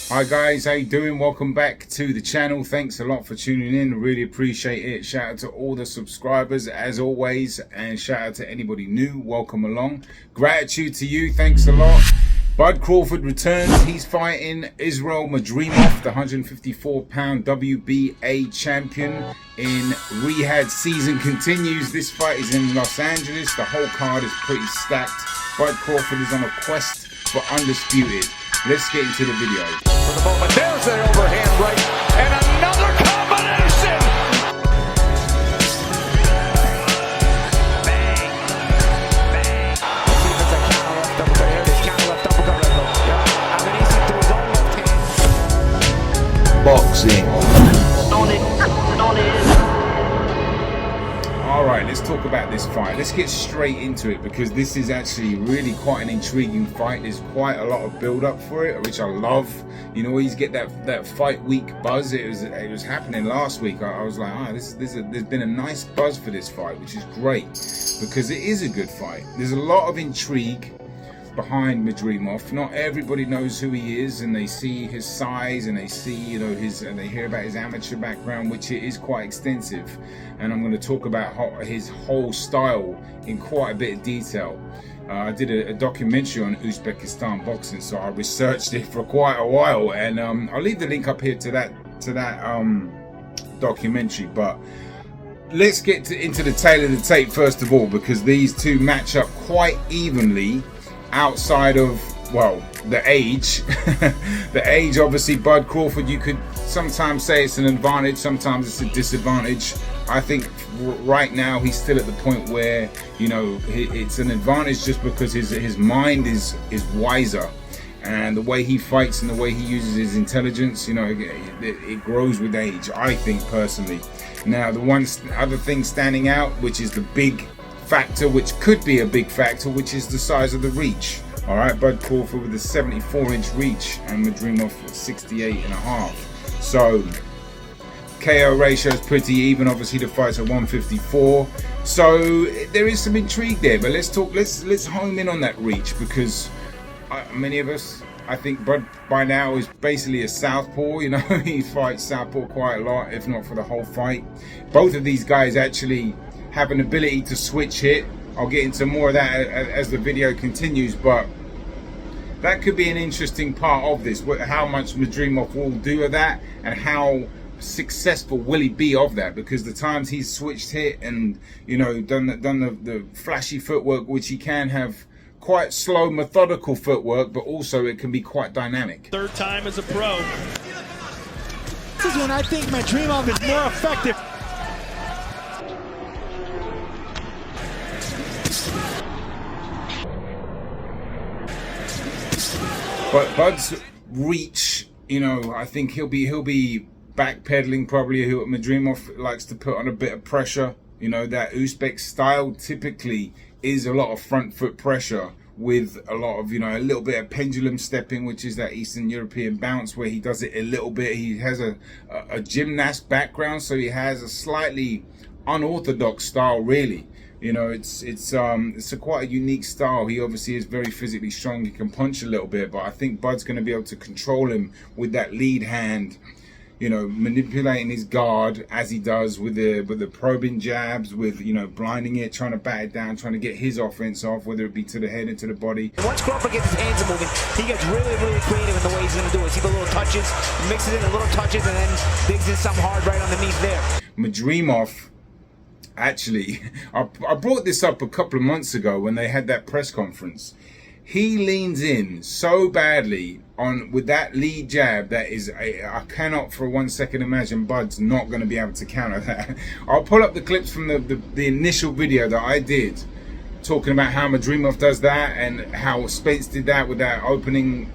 Hi guys, how you doing? Welcome back to the channel. Thanks a lot for tuning in. Really appreciate it. Shout out to all the subscribers as always, and shout out to anybody new. Welcome along. Gratitude to you. Thanks a lot. Bud Crawford returns. He's fighting Israil Madrimov, the 154-pound WBA champion in Riyadh. Season continues. This fight is in Los Angeles. The whole card is pretty stacked. Bud Crawford is on a quest for undisputed. Let's get into the video. For the moment, there's the overhand right, and another combination! Bang! Bang! See if it's a counter left uppercut here. This counter left uppercut right hook. Yep. And then easy to his own left hand. Boxing. Alright, let's talk about this fight. Let's get straight into it because this is actually really quite an intriguing fight. There's quite a lot of build up for it, which I love. You know, always get that fight week buzz. It was happening last week. I was like, there's been a nice buzz for this fight, which is great because it is a good fight. There's a lot of intrigue behind Madrimov. Not everybody knows who he is, and they see his size and they see, you know, and they hear about his amateur background, which it is quite extensive. And I'm going to talk about his whole style in quite a bit of detail. I did a documentary on Uzbekistan boxing, so I researched it for quite a while, and I'll leave the link up here to that documentary. But let's get into the tail of the tape first of all, because these two match up quite evenly outside of, well, the age. The age, obviously, Bud Crawford, you could sometimes say it's an advantage, sometimes it's a disadvantage. I think right now he's still at the point where, you know, it's an advantage just because his mind is wiser, and the way he fights and the way he uses his intelligence, you know, it grows with age, I think, personally. Now, the other thing standing out, which is the big factor, which could be a big factor, which is the size of the reach. All right, Bud Crawford with a 74-inch reach and Madrimov 68.5. So KO ratio is pretty even. Obviously, the fight's at 154, so there is some intrigue there. But let's home in on that reach, because many of us, I think Bud by now is basically a southpaw. You know, he fights southpaw quite a lot, if not for the whole fight. Both of these guys actually have an ability to switch hit. I'll get into more of that as the video continues, but that could be an interesting part of this, how much Madrimov will do of that and how successful will he be of that, because the times he's switched hit and, you know, done the flashy footwork, which he can have quite slow, methodical footwork, but also it can be quite dynamic. Third time as a pro. This is when I think Madrimov is more effective. But Bud's reach, you know, I think he'll be backpedaling probably. Madrimov likes to put on a bit of pressure. You know, that Uzbek style typically is a lot of front foot pressure with a lot of, you know, a little bit of pendulum stepping, which is that Eastern European bounce where he does it a little bit. He has a gymnast background, so he has a slightly unorthodox style, really. You know, it's a quite a unique style. He obviously is very physically strong. He can punch a little bit, but I think Bud's going to be able to control him with that lead hand. You know, manipulating his guard as he does with the probing jabs, with, you know, blinding it, trying to bat it down, trying to get his offense off, whether it be to the head and to the body. Once Crawford gets his hands moving, he gets really, really creative in the way he's going to do it. See the little touches, mixes in the little touches, and then digs in some hard right underneath there. Madrimov, actually, I brought this up a couple of months ago when they had that press conference. He leans in so badly with that lead jab that is, I cannot for 1 second imagine Bud's not going to be able to counter that. I'll pull up the clips from the initial video that I did, talking about how Madrimov does that and how Spence did that with that opening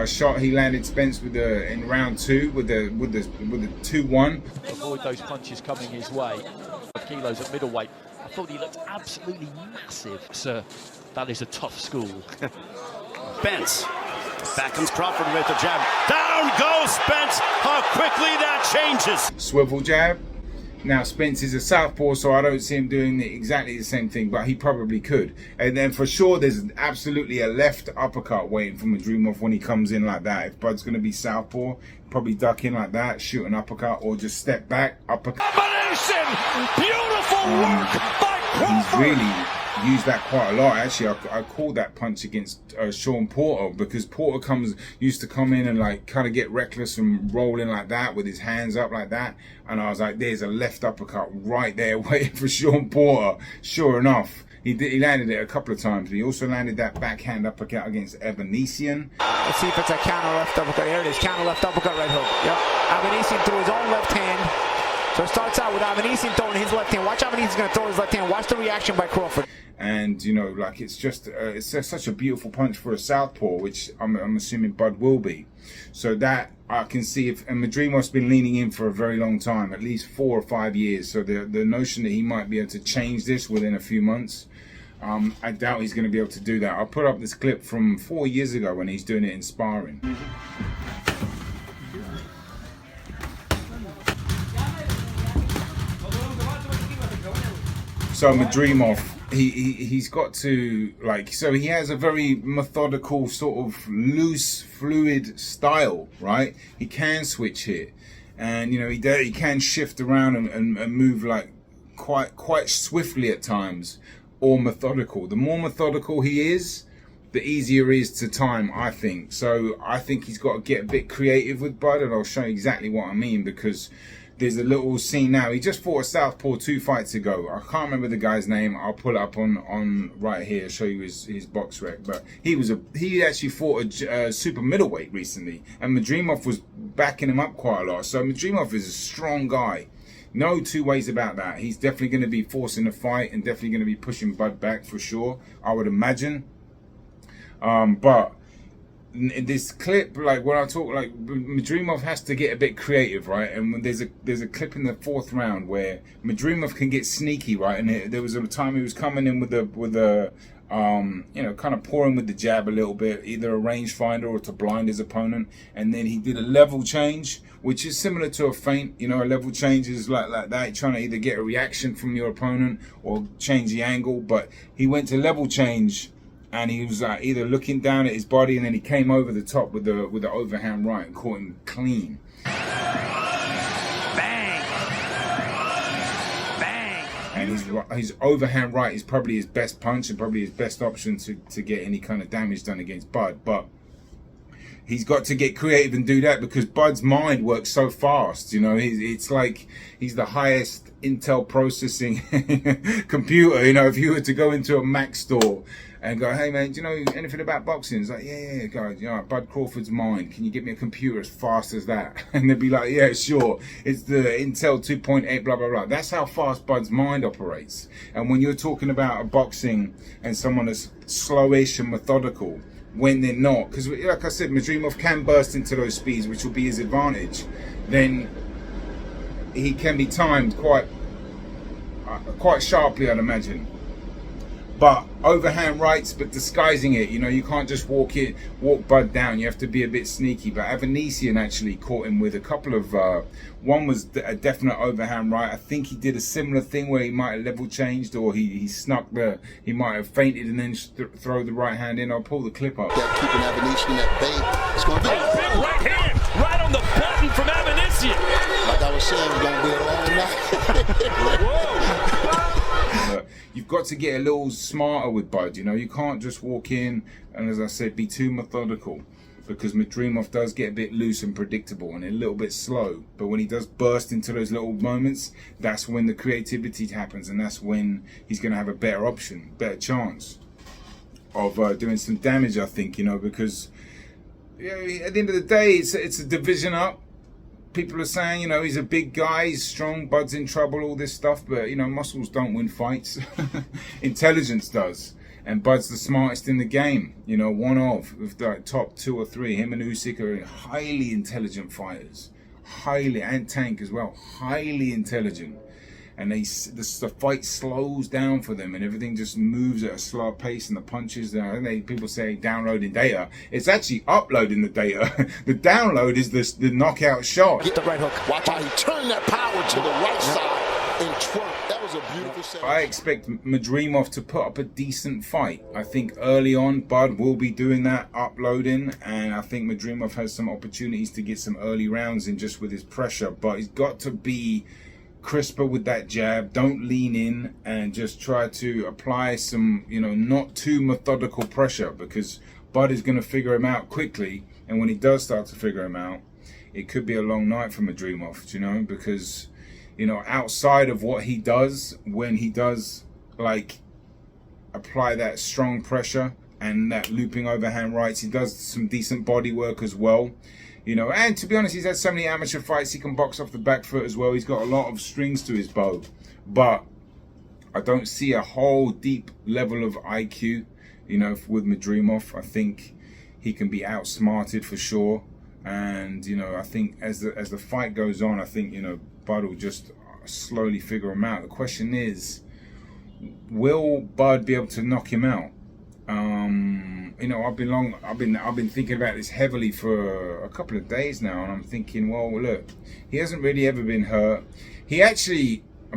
shot he landed Spence with in round 2 with the 2-1. Avoid those punches coming his way. Kilos at middleweight. I thought he looked absolutely massive. So that is a tough school. Spence. Back comes Crawford with the jab. Down goes Spence. How quickly that changes. Swivel jab. Now Spence is a southpaw, so I don't see him doing exactly the same thing, but he probably could. And then for sure, there's absolutely a left uppercut waiting for Madrimov when he comes in like that. If Bud's going to be southpaw, probably duck in like that, shoot an uppercut, or just step back, uppercut. Beautiful work by He's really used that quite a lot. Actually, I called that punch against Sean Porter, because Porter used to come in and like kind of get reckless and roll in like that with his hands up like that, and I was like, there's a left uppercut right there waiting for Sean Porter. Sure enough, he landed it a couple of times, but he also landed that backhand uppercut against Evanesian. Let's see if it's a counter left uppercut. Here it is, counter left uppercut, right hook. Yep. Evanesian threw his own left hand. So it starts out with Evanesian throwing his left hand. Watch Evanesian's going to throw his left hand. Watch the reaction by Crawford. And, you know, like, it's just, it's such a beautiful punch for a southpaw, which I'm assuming Bud will be. So that I can see, and Madrimov's been leaning in for a very long time, at least 4 or 5 years. So the notion that he might be able to change this within a few months, I doubt he's going to be able to do that. I'll put up this clip from 4 years ago when he's doing it in sparring. So Madrimov, he's got to, like, so he has a very methodical, sort of loose, fluid style, right? He can switch here, and you know he can shift around and move like quite swiftly at times, or methodical. The more methodical he is, the easier it is to time, I think. So I think he's got to get a bit creative with Bud, and I'll show you exactly what I mean, because there's a little scene now. He just fought a southpaw 2 fights ago. I can't remember the guy's name. I'll pull it up on right here, show you his box rec. But he actually fought a super middleweight recently, and Madrimov was backing him up quite a lot. So Madrimov is a strong guy. No two ways about that. He's definitely going to be forcing a fight and definitely going to be pushing Bud back for sure, I would imagine. But in this clip, like when I talk, like Madrimov has to get a bit creative, right? And when there's a clip in the 4th round where Madrimov can get sneaky, right? And there was a time he was coming in with a you know, kind of pouring with the jab a little bit, either a rangefinder or to blind his opponent. And then he did a level change, which is similar to a feint. You know, a level change is like that. You're trying to either get a reaction from your opponent or change the angle. But he went to level change, and he was either looking down at his body, and then he came over the top with the overhand right and caught him clean. Bang! Bang! And his overhand right is probably his best punch and probably his best option to get any kind of damage done against Bud. But he's got to get creative and do that, because Bud's mind works so fast. You know, it's like he's the highest Intel processing computer. You know, if you were to go into a Mac store and go, hey man, do you know anything about boxing? It's like, yeah, guys, you know, Bud Crawford's mind. Can you get me a computer as fast as that? And they'd be like, yeah, sure. It's the Intel 2.8, blah, blah, blah. That's how fast Bud's mind operates. And when you're talking about a boxing and someone that's slowish and methodical, when they're not, because like I said, Madrimov can burst into those speeds, which will be his advantage, then he can be timed quite sharply, I'd imagine. But overhand rights, but disguising it. You know, you can't just walk Bud down. You have to be a bit sneaky. But Evanesian actually caught him with a couple of, one was a definite overhand right. I think he did a similar thing where he might have level changed, or he snuck he might have feinted and then throw the right hand in. I'll pull the clip up. Keeping Evanesian at bay. It's going to be a big right hand, right on the button from Evanesian. Like I was saying, we're going to be all night. Whoa! You've got to get a little smarter with Bud. You know, you can't just walk in and, as I said, be too methodical, because Madrimov does get a bit loose and predictable and a little bit slow. But when he does burst into those little moments, that's when the creativity happens, and that's when he's going to have a better option, better chance of doing some damage, I think, you know, because at the end of the day, it's a division up. People are saying, you know, he's a big guy, he's strong, Bud's in trouble, all this stuff. But, you know, muscles don't win fights. Intelligence does. And Bud's the smartest in the game. You know, one of the top 2 or 3. Him and Usyk are highly intelligent fighters. Highly, and Tank as well. Highly intelligent. And the fight slows down for them, and everything just moves at a slower pace, and the punches, people say downloading data. It's actually uploading the data. The download is the knockout shot. Get the right hook. Watch how he turned that power to the right side. and twerk. That was a beautiful set. I expect Madrimov to put up a decent fight. I think early on, Bud will be doing that, uploading, and I think Madrimov has some opportunities to get some early rounds in just with his pressure, but he's got to be crisper with that jab. Don't lean in and just try to apply some, not too methodical pressure, because Bud is going to figure him out quickly, and when he does start to figure him out, it could be a long night for Madrimov, because outside of what he does, when he does like apply that strong pressure and that looping overhand rights, he does some decent body work as well. And to be honest, he's had so many amateur fights, he can box off the back foot as well. He's got a lot of strings to his bow, but I don't see a whole deep level of IQ, with Madrimov. I think he can be outsmarted for sure. And, I think as the fight goes on, I think, Bud will just slowly figure him out. The question is, will Bud be able to knock him out? I've been thinking about this heavily for a couple of days now, and I'm thinking, well, look, he hasn't really ever been hurt. I'm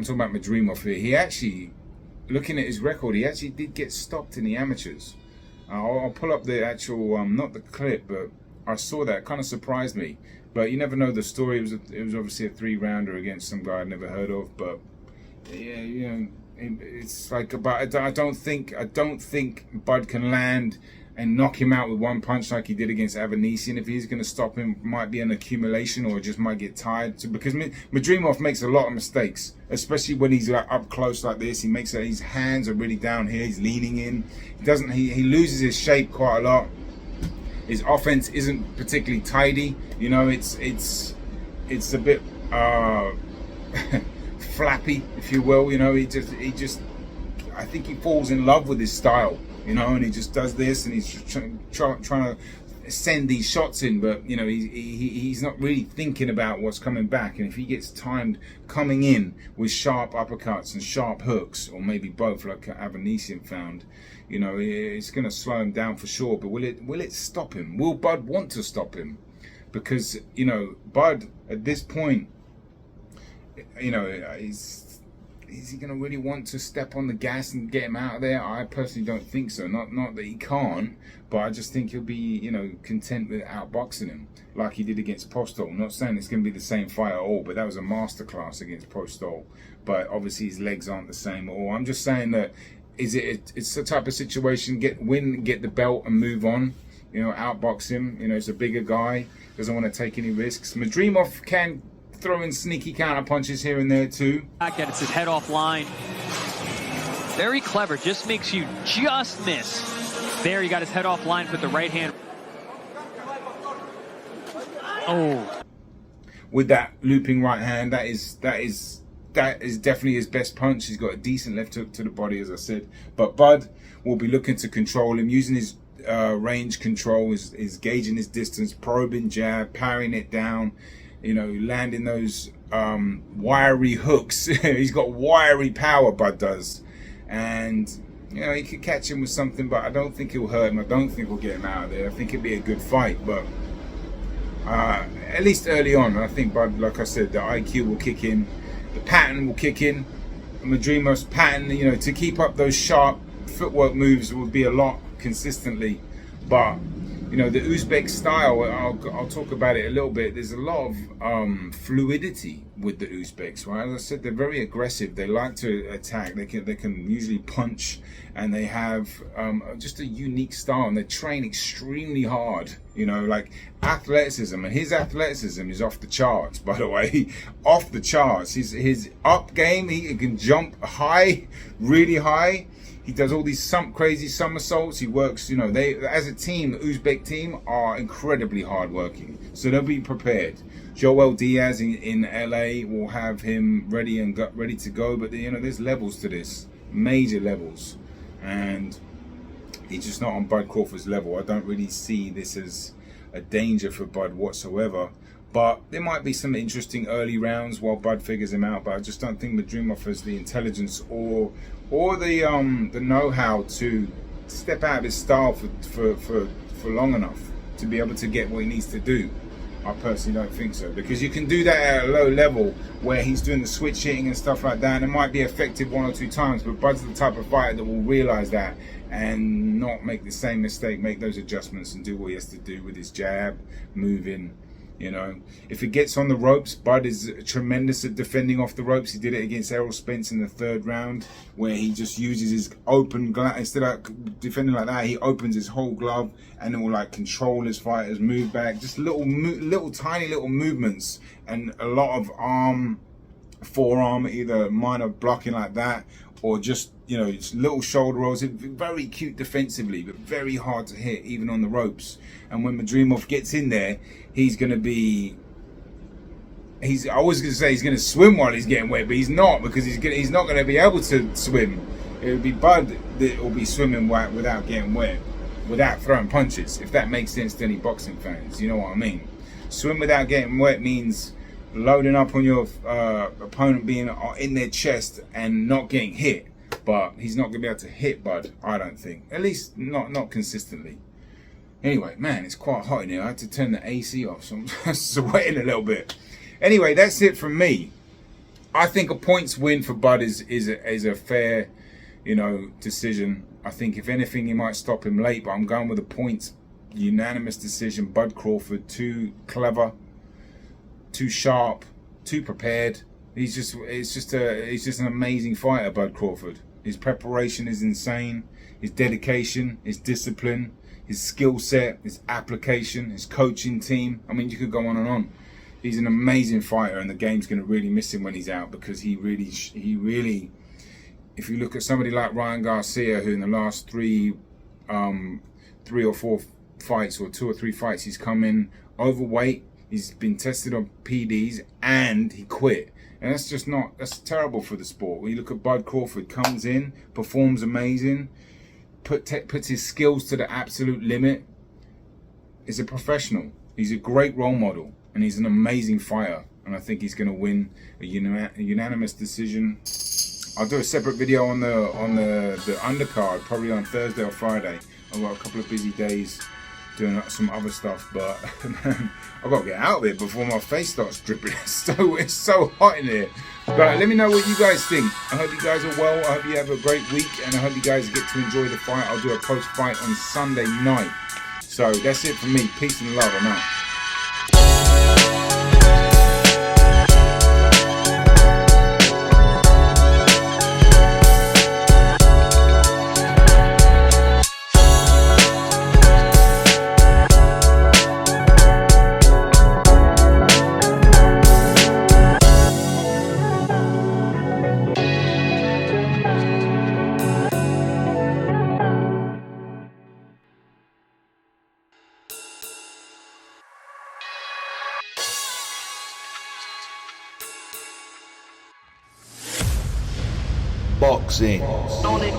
talking about Madrimov here. He actually, looking at his record, he actually did get stopped in the amateurs. I'll pull up the actual, not the clip, but I saw that. It kind of surprised me. But you never know the story. It was obviously a 3-rounder against some guy I'd never heard of. But yeah, it's like, but I don't think Bud can land and knock him out with one punch like he did against Avanesyan. If he's going to stop him, it might be an accumulation, or just might get tired. Because Madrimov makes a lot of mistakes, especially when he's up close like this. He makes his hands are really down here. He's leaning in. He loses his shape quite a lot. His offense isn't particularly tidy. It's a bit flappy, if you will. He just I think he falls in love with his style, and he just does this, and he's trying to send these shots in, but he's not really thinking about what's coming back. And if he gets timed coming in with sharp uppercuts and sharp hooks, or maybe both, like Avanesyan found, it's going to slow him down for sure. But will it stop him? Will Bud want to stop him? Because Bud at this point, is he going to really want to step on the gas and get him out of there? I personally don't think so. Not that he can't, but I just think he'll be, content with outboxing him like he did against Postol. I'm not saying it's going to be the same fight at all, but that was a masterclass against Postol. But obviously his legs aren't the same at all. I'm just saying that it's the type of situation, get the belt and move on. Outbox him. He's a bigger guy, doesn't want to take any risks. Madrimov can throw in sneaky counter punches here and there too. Gets his head off line. Very clever, just makes you just miss. There, he got his head off line with the right hand. Oh. With that looping right hand, that is definitely his best punch. He's got a decent left hook to the body, as I said. But Bud will be looking to control him, using his range control, is gauging his distance, probing jab, parrying it down, landing those wiry hooks. He's got wiry power, Bud does. And, he could catch him with something, but I don't think he'll hurt him. I don't think we'll get him out of there. I think it'd be a good fight, but at least early on, I think Bud, like I said, the IQ will kick in. The pattern will kick in. Madrimov's pattern, to keep up those sharp footwork moves will be a lot consistently. But, the Uzbek style, I'll talk about it a little bit. There's a lot of fluidity with the Uzbeks, right? As I said, they're very aggressive. They like to attack. They can usually punch, and they have just a unique style, and they train extremely hard. Like athleticism, and his athleticism is off the charts, by the way. Off the charts. His up game, he can jump high, really high. He does all these crazy somersaults. He works, they as a team, the Uzbek team are incredibly hardworking. So they'll be prepared. Joel Diaz in LA will have him ready to go. But there's levels to this, major levels, and he's just not on Bud Crawford's level. I don't really see this as a danger for Bud whatsoever. But there might be some interesting early rounds while Bud figures him out. But I just don't think Madrimov has the intelligence or the know-how to step out of his style for long enough to be able to get what he needs to do. I personally don't think so, because you can do that at a low level where he's doing the switch hitting and stuff like that, and it might be effective 1 or 2 times, but Bud's the type of fighter that will realize that and not make the same mistake, make those adjustments and do what he has to do with his jab, moving. You know, if it gets on the ropes, Bud is tremendous at defending off the ropes. He did it against Errol Spence in the 3rd round, where he just uses his open glove. Instead of defending like that, he opens his whole glove and it will like control his fighters, move back, just little tiny little movements, and a lot of forearm, either minor blocking like that, or just, you know, it's little shoulder rolls. Very cute defensively, but very hard to hit even on the ropes. And when Madrimov gets in there, he's going to be, I was going to say he's going to swim while he's getting wet, but he's not, because he's not going to be able to swim. It would be Bud that will be swimming without getting wet, without throwing punches, if that makes sense to any boxing fans. You know what I mean? Swim without getting wet means loading up on your opponent being in their chest and not getting hit. But he's not going to be able to hit Bud, I don't think. At least not consistently. Anyway, man, it's quite hot in here. I had to turn the AC off, so I'm sweating a little bit. Anyway, that's it from me. I think a points win for Bud is a fair, you know, decision. I think if anything, he might stop him late, but I'm going with a points unanimous decision. Bud Crawford, too clever, too sharp, too prepared. He's just an amazing fighter, Bud Crawford. His preparation is insane. His dedication, his discipline, his skill set, his application, his coaching team. I mean, you could go on and on. He's an amazing fighter, and the game's going to really miss him when he's out, because he really, if you look at somebody like Ryan Garcia, who in the last 3 or 4 fights, or 2 or 3 fights, he's come in overweight. He's been tested on PDs and he quit. And that's terrible for the sport. When you look at Bud Crawford, comes in, performs amazing, puts his skills to the absolute limit. He's a professional. He's a great role model, and he's an amazing fighter. And I think he's going to win a unanimous decision. I'll do a separate video on the undercard, probably on Thursday or Friday. I've got a couple of busy days doing some other stuff, but man, I've got to get out of it before my face starts dripping. It's so hot in here. But let me know what you guys think. I hope you guys are well. I hope you have a great week, and I hope you guys get to enjoy the fight. I'll do a post-fight on Sunday night. So that's it from me. Peace and love. I'm out. Boxing. Knowledge.